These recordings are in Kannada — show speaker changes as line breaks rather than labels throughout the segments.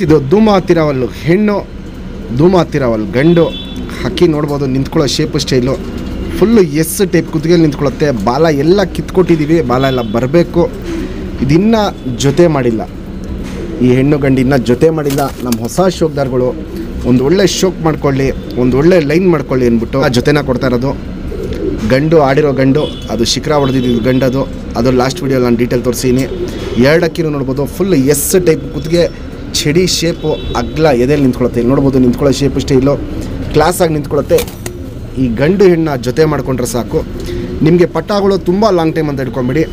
ಇದು ಧೂಮ ಹತ್ತಿರವಲ್ಲು ಹೆಣ್ಣು, ಧೂಮ ಹತ್ತಿರವಲ್ಲು ಗಂಡು. ಹಕ್ಕಿ ನೋಡ್ಬೋದು, ನಿಂತ್ಕೊಳ್ಳೋ shape style full S type ಕುತ್ತಿಗೆಯಲ್ಲಿ ನಿಂತ್ಕೊಳ್ಳುತ್ತೆ. ಬಾಲ ಎಲ್ಲ ಕಿತ್ಕೊಟ್ಟಿದ್ದೀವಿ, ಬಾಲ ಎಲ್ಲ ಬರಬೇಕು. ಇದಿನ್ನೂ ಜೊತೆ ಮಾಡಿಲ್ಲ, ಈ ಹೆಣ್ಣು ಗಂಡು ಇನ್ನೂ ಜೊತೆ ಮಾಡಿಲ್ಲ. ನಮ್ಮ ಹೊಸ ಶೋಕ್ದಾರ್ಗಳು ಒಂದು ಒಳ್ಳೆ ಶೋಕ್ ಮಾಡ್ಕೊಳ್ಳಿ, ಒಂದು ಒಳ್ಳೆ ಲೈನ್ ಮಾಡ್ಕೊಳ್ಳಿ ಅಂದ್ಬಿಟ್ಟು ಆ ಜೊತೆನ ಕೊಡ್ತಾ ಇರೋದು. ಗಂಡು ಆಡಿರೋ ಗಂಡು, ಅದು ಶಿಖರ ಹೊಡೆದಿದ್ದು ಗಂಡದು. ಅದು ಲಾಸ್ಟ್ ವೀಡಿಯೋಲಿ ನಾನು ಡೀಟೇಲ್ ತೋರಿಸಿದ್ದೀನಿ. ಎರಡಕ್ಕಿನೂ ನೋಡ್ಬೋದು, ಫುಲ್ ಎಸ್ ಟೈಪ್ ಕುತ್ತಿಗೆ, ಚಡಿ ಶೇಪು, ಅಗ್ಲ ಎದೆಯಲ್ಲಿ ನಿಂತ್ಕೊಳ್ಳುತ್ತೆ. ನೋಡ್ಬೋದು ನಿಂತ್ಕೊಳ್ಳೋ ಶೇಪ್ ಸ್ಟೈಲು ಕ್ಲಾಸಾಗಿ ನಿಂತ್ಕೊಳ್ಳುತ್ತೆ. ಈ ಗಂಡು ಹೆಣ್ಣು ಜೊತೆ ಮಾಡ್ಕೊಂಡ್ರೆ ಸಾಕು. ನಿಮಗೆ ಪಟ್ಟಾಗಳು ತುಂಬ ಲಾಂಗ್ ಟೈಮ್ ಅಂತ ಇಟ್ಕೊಂಬಿಡಿ,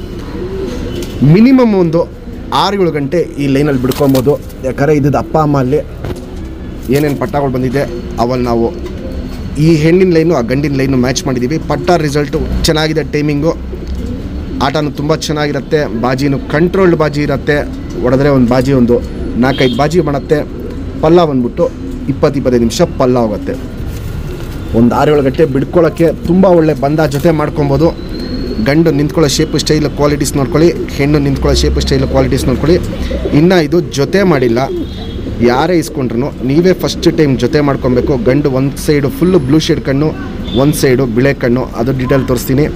ಮಿನಿಮಮ್ ಒಂದು 6-7 ಗಂಟೆ ಈ ಲೈನಲ್ಲಿ ಬಿಡ್ಕೊಬೋದು. ಯಾಕಂದರೆ ಇದ್ದು ಅಪ್ಪ ಅಮ್ಮ ಅಲ್ಲಿ ಏನೇನು ಪಟ್ಟಾಗಳು ಬಂದಿದೆ ಅವಲ್ಲಿ ನಾವು ಈ ಹೆಣ್ಣಿನ ಲೈನು ಆ ಗಂಡಿನ ಲೈನು ಮ್ಯಾಚ್ ಮಾಡಿದ್ದೀವಿ. ಪಟ್ಟ ರಿಸಲ್ಟು ಚೆನ್ನಾಗಿದೆ, ಟೈಮಿಂಗು ಆಟನೂ ತುಂಬ ಚೆನ್ನಾಗಿರುತ್ತೆ. ಬಾಜಿನೂ ಕಂಟ್ರೋಲ್ಡ್ ಬಾಜಿ ಇರುತ್ತೆ. ಹೊಡೆದ್ರೆ ಒಂದು ಬಾಜಿ ಒಂದು 4-5 ಬಾಜಿ ಮಾಡುತ್ತೆ. ಪಲ್ಲ ಬಂದ್ಬಿಟ್ಟು 20-25 ನಿಮಿಷ ಪಲ್ಲ ಹೋಗುತ್ತೆ. ಒಂದು 6-7 ಗಂಟೆ ಬಿಡ್ಕೊಳ್ಳೋಕ್ಕೆ ತುಂಬ ಒಳ್ಳೆ ಬಂದ ಜೊತೆ ಮಾಡ್ಕೊಬೋದು. ಗಂಡು ನಿಂತ್ಕೊಳ್ಳೋ ಶೇಪ್ ಸ್ಟೈಲ್ ಕ್ವಾಲಿಟೀಸ್ ನೋಡ್ಕೊಳ್ಳಿ, ಹೆಣ್ಣು ನಿಂತ್ಕೊಳ್ಳೋ ಶೇಪ್ ಸ್ಟೈಲ್ ಕ್ವಾಲಿಟೀಸ್ ನೋಡ್ಕೊಳ್ಳಿ. ಇನ್ನು ಇದು ಜೊತೆ ಮಾಡಿಲ್ಲ, ಯಾರೇ ಇಸ್ಕೊಂಡ್ರು ನೀವೇ ಫಸ್ಟ್ ಟೈಮ್ ಜೊತೆ ಮಾಡ್ಕೊಬೇಕು. ಗಂಡು ಒಂದು ಸೈಡು ಫುಲ್ಲು ಬ್ಲೂ ಶೇಡ್ ಕಣ್ಣು, ಒಂದು ಸೈಡು ಬಿಳೆ ಕಣ್ಣು, ಅದು ಡೀಟೇಲ್ ತೋರಿಸ್ತೀನಿ.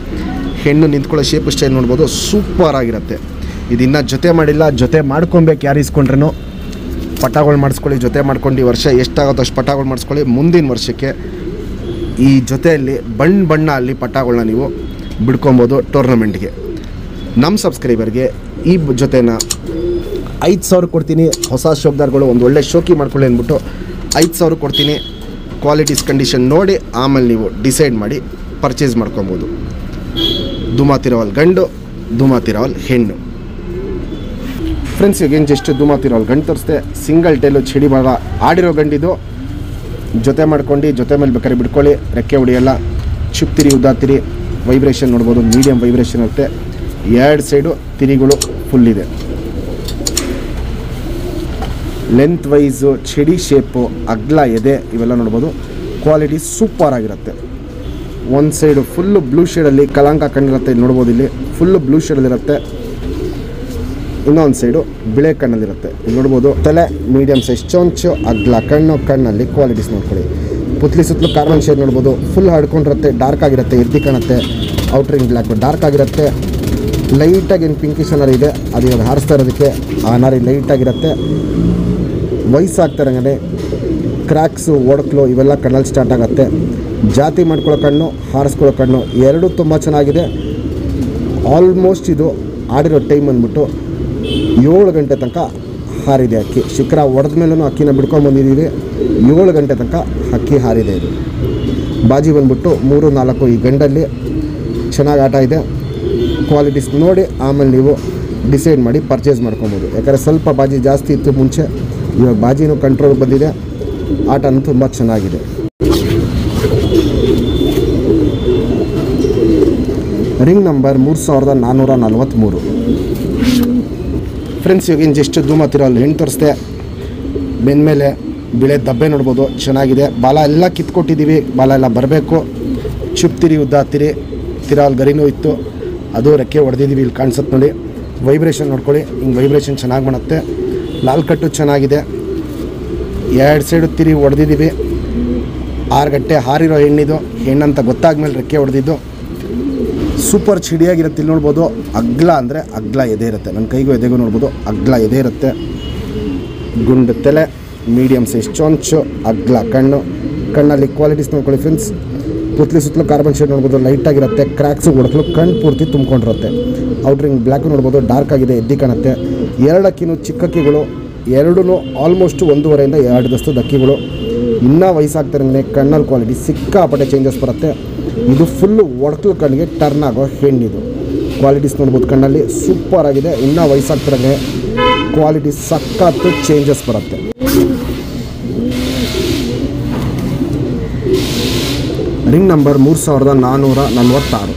ಹೆಣ್ಣು ನಿಂತ್ಕೊಳ್ಳೋ ಶೇಪ್ ಸ್ಟೈಲ್ ನೋಡ್ಬೋದು, ಸೂಪರ್ ಆಗಿರುತ್ತೆ. ಇದನ್ನು ಜೊತೆ ಮಾಡಿಲ್ಲ, ಜೊತೆ ಮಾಡ್ಕೊಬೇಕು. ಯಾರು ಇಸ್ಕೊಂಡ್ರೂ ಪಟಾಗಳು ಮಾಡಿಸ್ಕೊಳ್ಳಿ, ಜೊತೆ ಮಾಡ್ಕೊಂಡು ಈ ವರ್ಷ ಎಷ್ಟಾಗುತ್ತೋ ಅಷ್ಟು ಪಟಾಗಳು ಮಾಡಿಸ್ಕೊಳ್ಳಿ. ಮುಂದಿನ ವರ್ಷಕ್ಕೆ ಈ ಜೊತೆಯಲ್ಲಿ ಬಣ್ಣ ಅಲ್ಲಿ ಪಟಾಗಳನ್ನ ನೀವು ಬಿಡ್ಕೊಬೋದು ಟೂರ್ನಮೆಂಟ್ಗೆ. ನಮ್ಮ ಸಬ್ಸ್ಕ್ರೈಬರ್ಗೆ ಈ ಜೊತೆನ 5,000 ಕೊಡ್ತೀನಿ. ಹೊಸ ಶೋಕ್ದಾರ್ಗಳು ಒಂದು ಒಳ್ಳೆ ಶೋಕಿ ಮಾಡ್ಕೊಳ್ಳಿ ಅಂದ್ಬಿಟ್ಟು 5,000 ಕೊಡ್ತೀನಿ. ಕ್ವಾಲಿಟೀಸ್ ಕಂಡೀಷನ್ ನೋಡಿ ಆಮೇಲೆ ನೀವು ಡಿಸೈಡ್ ಮಾಡಿ ಪರ್ಚೇಸ್ ಮಾಡ್ಕೊಬೋದು. ಧೂಮ ಹತ್ತಿರವಲ್ ಗಂಡು, ಧೂಮ ಹತ್ತಿರವಲ್ ಹೆಣ್ಣು. ಫ್ರೆಂಡ್ಸ್, ಈಗೇನು ಜಸ್ಟ್ ಧೂಮ ಹತ್ತಿರವಲ್ ಗಂಡು ತೋರಿಸ್ದೆ. ಸಿಂಗಲ್ ಟೈಲು ಚಡಿ ಬಾಲ ಆಡಿರೋ ಗಂಡಿದು. ಜೊತೆ ಮಾಡ್ಕೊಂಡು ಜೊತೆ ಮೇಲೆ ಬೇಕಾದ್ರೆ ಬಿಡ್ಕೊಳ್ಳಿ, ರೆಕ್ಕೆ ಹೊಡಿಯಲ್ಲ. ಚುಪ್ತಿರಿ ಉದ್ದಾತಿರಿ, ವೈಬ್ರೇಷನ್ ನೋಡ್ಬೋದು, ಮೀಡಿಯಮ್ ವೈಬ್ರೇಷನ್ ಇರುತ್ತೆ. 2 ಸೈಡು ತಿರಿಗಳು ಫುಲ್ ಇದೆ. ಲೆಂತ್ ವೈಸು, ಚಡಿ ಶೇಪು, ಅಗ್ಲ ಎದೆ ಇವೆಲ್ಲ ನೋಡ್ಬೋದು. ಕ್ವಾಲಿಟಿ ಸೂಪರ್ ಆಗಿರುತ್ತೆ. ಒಂದು ಸೈಡು ಫುಲ್ಲು ಬ್ಲೂ ಶೇಡಲ್ಲಿ ಕಲಾಂಕ ಕಣ್ಣಿರುತ್ತೆ, ನೋಡ್ಬೋದು. ಇಲ್ಲಿ ಫುಲ್ಲು ಬ್ಲೂ ಶೇಡಲ್ಲಿರುತ್ತೆ. ಇನ್ನೊಂದು ಸೈಡು ಬಿಳೆ ಕಣ್ಣಲ್ಲಿರುತ್ತೆ, ಇಲ್ಲಿ ನೋಡ್ಬೋದು. ತಲೆ ಮೀಡಿಯಮ್ ಸೈಜ್ ಚೊಂಚು, ಅಗ್ಲ ಕಣ್ಣು, ಕಣ್ಣಲ್ಲಿ ಕ್ವಾಲಿಟೀಸ್ ನೋಡ್ಕೊಳ್ಳಿ. ಪುತ್ಲಿ ಸುತ್ತಲೂ ಕಾರ್ಬನ್ ಶೇಡ್ ನೋಡ್ಬೋದು, ಫುಲ್ ಹಡ್ಕೊಂಡಿರುತ್ತೆ, ಡಾರ್ಕ್ ಆಗಿರುತ್ತೆ, ಎದ್ದಿ ಕಾಣುತ್ತೆ. ಔಟ್ರಿಂಗ್ ಬ್ಲ್ಯಾಕ್ ಡಾರ್ಕ್ ಆಗಿರುತ್ತೆ. ಲೈಟಾಗಿ ಏನು ಪಿಂಕಿಶ್ ಅನಾರಿ ಇದೆ, ಅದು ಇವಾಗ ಹಾರಿಸ್ತಾ ಇರೋದಕ್ಕೆ ಆ ಅನಾರಿ ಲೈಟಾಗಿರುತ್ತೆ. ವಯಸ್ಸಾಗ್ತಾರಂಗೆ ಕ್ರ್ಯಾಕ್ಸು, ಒಡಕ್ಲು ಇವೆಲ್ಲ ಕಣ್ಣಲ್ಲಿ ಸ್ಟಾರ್ಟ್ ಆಗುತ್ತೆ. ಜಾತಿ ಮಾಡ್ಕೊಳ್ಳೋ ಕಣ್ಣು, ಹಾರಿಸ್ಕೊಳ್ಳೋ ಕಣ್ಣು ಎರಡೂ ತುಂಬ ಚೆನ್ನಾಗಿದೆ. ಆಲ್ಮೋಸ್ಟ್ ಇದು ಆಡಿರೋ ಟೈಮ್ ಅಂದ್ಬಿಟ್ಟು 7 ಗಂಟೆ ತನಕ ಹಾರಿದೆ ಅಕ್ಕಿ. ಶಿಖರ ಹೊಡೆದ ಮೇಲೂ ಅಕ್ಕಿನ ಬಿಡ್ಕೊಂಬಂದಿದ್ದೀವಿ. 7 ಗಂಟೆ ತನಕ ಅಕ್ಕಿ ಹಾರಿದೆ. ಇದು ಬಾಜಿ ಬಂದ್ಬಿಟ್ಟು 3-4 ಈ ಗಂಡಲ್ಲಿ ಚೆನ್ನಾಗಿ ಆಟ ಇದೆ. ಕ್ವಾಲಿಟೀಸ್ ನೋಡಿ ಆಮೇಲೆ ನೀವು ಡಿಸೈಡ್ ಮಾಡಿ ಪರ್ಚೇಸ್ ಮಾಡ್ಕೊಬೋದು. ಯಾಕಂದರೆ ಸ್ವಲ್ಪ ಬಾಜಿ ಜಾಸ್ತಿ ಇತ್ತು ಮುಂಚೆ, ಇವಾಗ ಬಾಜಿನೂ ಕಂಟ್ರೋಲ್ ಬಂದಿದೆ. ಆಟನೂ ತುಂಬ ಚೆನ್ನಾಗಿದೆ. Ring number 3443. ಫ್ರೆಂಡ್ಸ್, ಇವಾಗಿನ ಜಸ್ಟ್ ಧೂಮ ಹತ್ತಿರವಲ್ ಹೆಣ್ಣು ತೋರಿಸ್ದೆ. ಬೆನ್ಮೇಲೆ ಬಿಳೆ ದಬ್ಬೆ ನೋಡ್ಬೋದು, ಚೆನ್ನಾಗಿದೆ. ಬಾಲ ಎಲ್ಲ ಕಿತ್ಕೊಟ್ಟಿದ್ದೀವಿ, ಬಾಲ ಎಲ್ಲ ಬರಬೇಕು. ಚುಪ್ತಿರಿ ಉದ್ದಾತಿರಿ, ತಿರವಲ್ ಗರಿನೂ ಇತ್ತು, ಅದು ರೆಕ್ಕೆ ಹೊಡೆದಿದ್ದೀವಿ. ಇಲ್ಲಿ ಕಾಣಿಸುತ್ತೆ ನೋಡಿ, ವೈಬ್ರೇಷನ್ ನೋಡ್ಕೊಳ್ಳಿ. ಹಿಂಗೆ ವೈಬ್ರೇಷನ್ ಚೆನ್ನಾಗಿ ಮಾಡುತ್ತೆ. ಲಾಲ್ ಕಟ್ಟು ಚೆನ್ನಾಗಿದೆ. 2 ಸೈಡು ತಿರಿ ಹೊಡೆದಿದ್ದೀವಿ. 6 ಗಂಟೆ ಹಾರಿರೋ ಹೆಣ್ಣಿದು, ಹೆಣ್ಣಂತ ಗೊತ್ತಾದ್ಮೇಲೆ ರೆಕ್ಕೆ ಹೊಡೆದಿದ್ದು. ಸೂಪರ್ ಚಿಡಿಯಾಗಿರುತ್ತೆ. ಇಲ್ಲಿ ನೋಡ್ಬೋದು, ಅಗ್ಲ ಅಂದರೆ ಅಗ್ಲ ಎದೆ ಇರುತ್ತೆ. ನನ್ನ ಕೈಗೂ ಎದೆಗೂ ನೋಡ್ಬೋದು, ಅಗ್ಲ ಎದೆ ಇರುತ್ತೆ. ಗುಂಡು ತಲೆ, ಮೀಡಿಯಮ್ ಸೈಜ್ ಚೊಂಚು, ಅಗ್ಲ ಕಣ್ಣು, ಕಣ್ಣಲ್ಲಿ ಕ್ವಾಲಿಟೀಸ್ ನೋಡ್ಕೊಳ್ಳಿ. ಫ್ರೆಂಡ್ಸ್, ಪುತ್ಲಿ ಸುತ್ತಲೂ ಕಾರ್ಬನ್ ಶೇಡ್ ನೋಡ್ಬೋದು, ಲೈಟಾಗಿರುತ್ತೆ. ಕ್ರ್ಯಾಕ್ಸು ಹೊಡಕಲು ಕಣ್ಣು ಪೂರ್ತಿ ತುಂಬ್ಕೊಂಡಿರುತ್ತೆ. ಔಟ್ರಿಂಗ್ ಬ್ಲ್ಯಾಕು ನೋಡ್ಬೋದು, ಡಾರ್ಕ್ ಆಗಿದೆ, ಎದ್ದಿ ಕಾಣುತ್ತೆ. 2 ಅಕ್ಕಿನೂ ಚಿಕ್ಕ ಅಕ್ಕಿಗಳು, ಎರಡೂ ಆಲ್ಮೋಸ್ಟ್ 1.5ರಿಂದ 2 ದಸ್ತದ ಅಕ್ಕಿಗಳು. ಇನ್ನೂ ವಯಸ್ಸಾಗ್ತಾರಂಗೆ ಕಣ್ಣಲ್ಲಿ ಕ್ವಾಲಿಟಿ ಸಿಕ್ಕಾಪಟ್ಟೆ ಚೇಂಜಸ್ ಬರುತ್ತೆ. ಇದು ಫುಲ್ಲು ಒಡಕಲು ಕಣ್ಣಿಗೆ ಟರ್ನ್ ಆಗೋ ಹೆಣ್ಣಿದು. ಕ್ವಾಲಿಟೀಸ್ ನೋಡ್ಬೋದು, ಕಣ್ಣಲ್ಲಿ ಸೂಪರ್ ಆಗಿದೆ. ಇನ್ನೂ ವಯಸ್ಸಾಗ್ತಾರಂಗೆ ಕ್ವಾಲಿಟಿ ಸಖತ್ತು ಚೇಂಜಸ್ ಬರುತ್ತೆ. Ring number 3446.